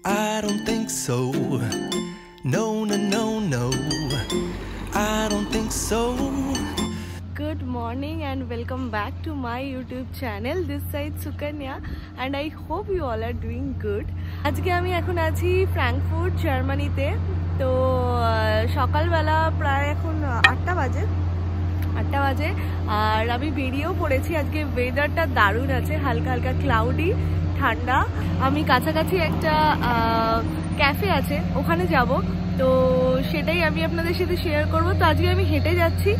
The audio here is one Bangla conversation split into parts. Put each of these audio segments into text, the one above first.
I don't think so. No, no, no, no. I don't think so. Good morning and welcome back to my YouTube channel. This side Sukanya and I hope you all are doing good. আজকে আমি এখন আছি ফ্র্যাঙ্কফুর্ট জার্মানিতে। তো সকালবেলা প্রায় এখন 8টা বাজে আর আমি বেরিয়েও পড়েছি। আজকে ওয়েদারটা দারুণ আছে, হালকা হালকা ক্লাউডি, ঠান্ডা। আমি কাছাকাছি একটা ক্যাফে আছে, ওখানে যাব, তো সেটাই আমি আপনাদের সাথে শেয়ার করব। তো আজকে আমি হেঁটে যাচ্ছি,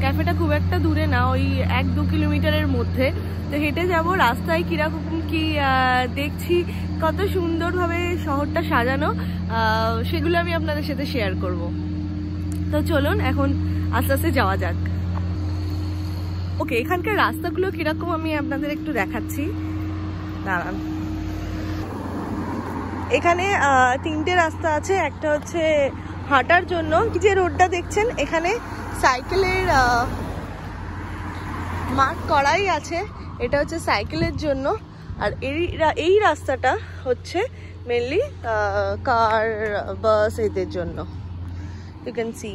ক্যাফেটা খুব একটা দূরে না, ওই 1-2 কিলোমিটারের মধ্যে। তো হেঁটে যাব, রাস্তায় কীরকম কি দেখছি, কত সুন্দরভাবে শহরটা সাজানো, সেগুলো আমি আপনাদের সাথে শেয়ার করব। তো চলুন এখন আস্তে আস্তে যাওয়া যাক। ওকে, এখানকার রাস্তাগুলো কীরকম আমি আপনাদের একটু দেখাচ্ছি, দাঁড়ান। এখানে 3টে রাস্তা আছে। একটা হচ্ছে হাঁটার জন্য, যে রোডটা দেখছেন এখানে সাইকেলের মার্ক করাই আছে, এটা হচ্ছে সাইকেলের জন্য। আর এই রাস্তাটা হচ্ছে মেনলি কার, বাস এদের জন্য। You can see.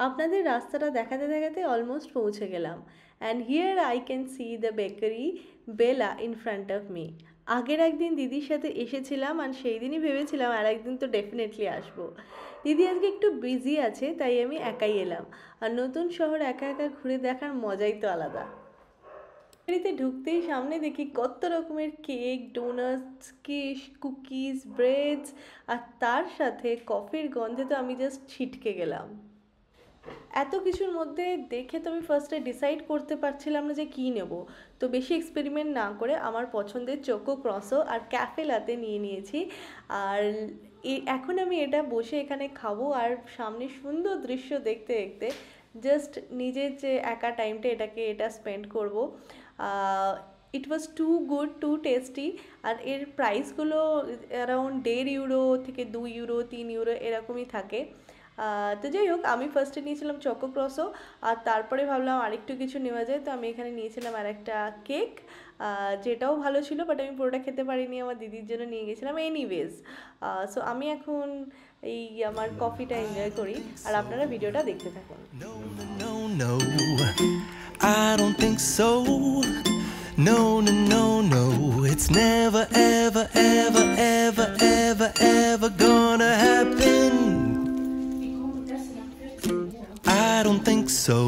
আপনাদের রাস্তাটা দেখাতে দেখাতে অলমোস্ট পৌঁছে গেলাম। And here I can see the bakery Bela in front of me. আগের একদিন দিদির সাথে এসেছিলাম আর সেই দিনই ভেবেছিলাম আর একদিন তো ডেফিনেটলি আসবো। দিদি আজকে একটু বিজি আছে, তাই আমি একাই এলাম। আর নতুন শহর একা একা ঘুরে দেখার মজাই তো আলাদা। বেকারিতে ঢুকতেই সামনে দেখি কত রকমের cake, donuts, quiche, cookies, breads, আর তার সাথে কফির গন্ধে তো আমি জাস্ট ছিটকে গেলাম। এত কিছুর মধ্যে দেখে তো আমি ফার্স্টে ডিসাইড করতে পারছিলাম না যে কী নেব। তো বেশি এক্সপেরিমেন্ট না করে আমার পছন্দের চোকো ক্রসো আর ক্যাফে লাতে নিয়ে নিয়েছি। আর এখন আমি এটা বসে এখানে খাবো আর সামনে সুন্দর দৃশ্য দেখতে দেখতে জাস্ট নিজের যে একা টাইমটা এটা স্পেন্ড করব। ইট ওয়াজ টু গুড, টু টেস্টি। আর এর প্রাইসগুলো অ্যারাউন্ড 1.5 ইউরো থেকে 2 ইউরো, 3 ইউরো এরকমই থাকে। তো যাই হোক, আমি ফার্স্টে নিয়েছিলাম চকো ক্রসো, আর তারপরে ভাবলাম আরেকটু কিছু নেওয়া যায়, তো আমি এখানে নিয়েছিলাম আর একটা কেক, যেটাও ভালো ছিল, বাট আমি পুরোটা খেতে পারিনি, আমার দিদির জন্য নিয়ে গেছিলাম। এনিওয়েজ, সো আমি এখন এই আমার কফিটা এনজয় করি আর আপনারা ভিডিওটা দেখতে থাকুন। No, I don't think so. No, no, no, no. It's never, ever, ever, ever, ever, ever gonna happen. I don't think so.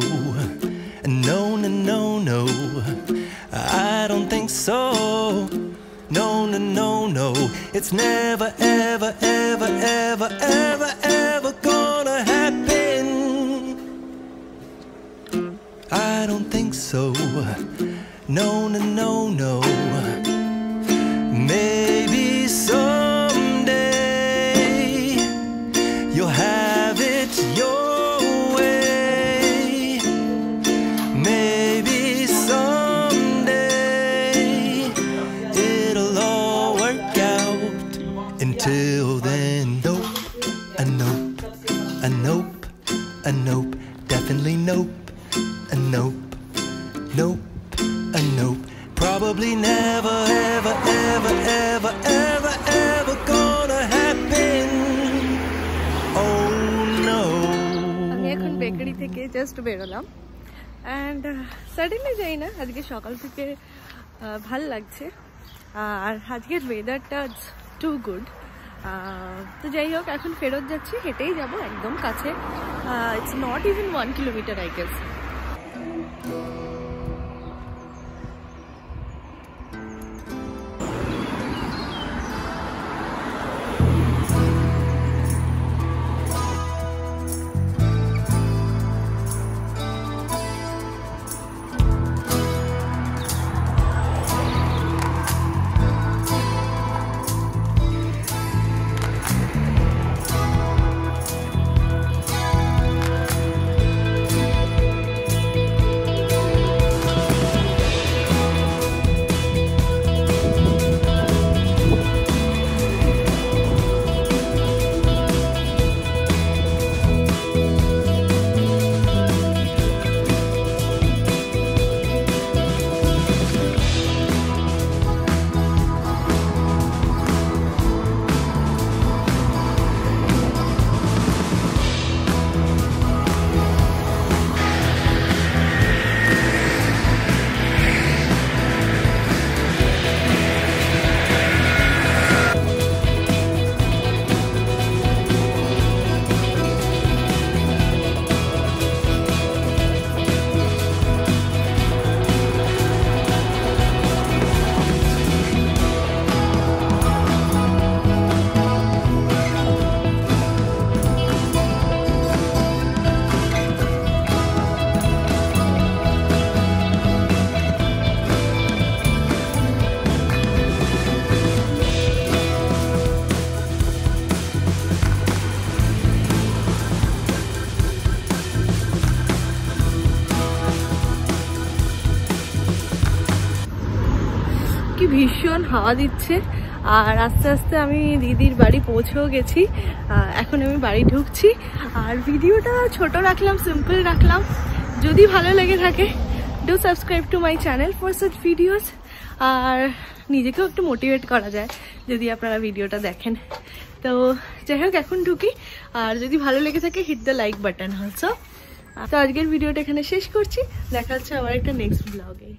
No, no, no, no. I don't think so. No, no, no, no. It's never, ever, ever, ever, ever, ever gonna happen. I don't think so. No, no, no, no. Maybe someday you'll have it your way. Maybe someday it'll all work out. Until then, nope, a nope, a nope, a nope, definitely nope, a nope, nope, a nope. Probably never, ever, ever, ever, ever, ever gonna happen. Oh no. আমি এখন বেকারি থেকে জাস্ট বেরোলাম অ্যান্ড সাডেনলি যাই না, আজকে সকাল থেকে ভাল লাগছে আর আজকের ওয়েদারটা টু গুড। তো যাই হোক, এখন ফেরত যাচ্ছি, হেঁটেই যাব, একদম কাছে। It's not even 1 kilometre I guess. কি ভীষণ হাওয়া দিচ্ছে। আর আস্তে আস্তে আমি দিদির বাড়ি পৌঁছেও গেছি। এখন আমি বাড়ি ঢুকছি। আর ভিডিওটা ছোট রাখলাম, সিম্পল রাখলাম। যদি ভালো লেগে থাকে do subscribe to my channel for such videos. আর নিজেকেও একটু মোটিভেট করা যায় যদি আপনারা ভিডিওটা দেখেন। তো যাই হোক, এখন ঢুকি। আর যদি ভালো লেগে থাকে hit the like button also. তো আজকের ভিডিওটা এখানে শেষ করছি। দেখা হচ্ছে আবার একটা নেক্সট ব্লগে।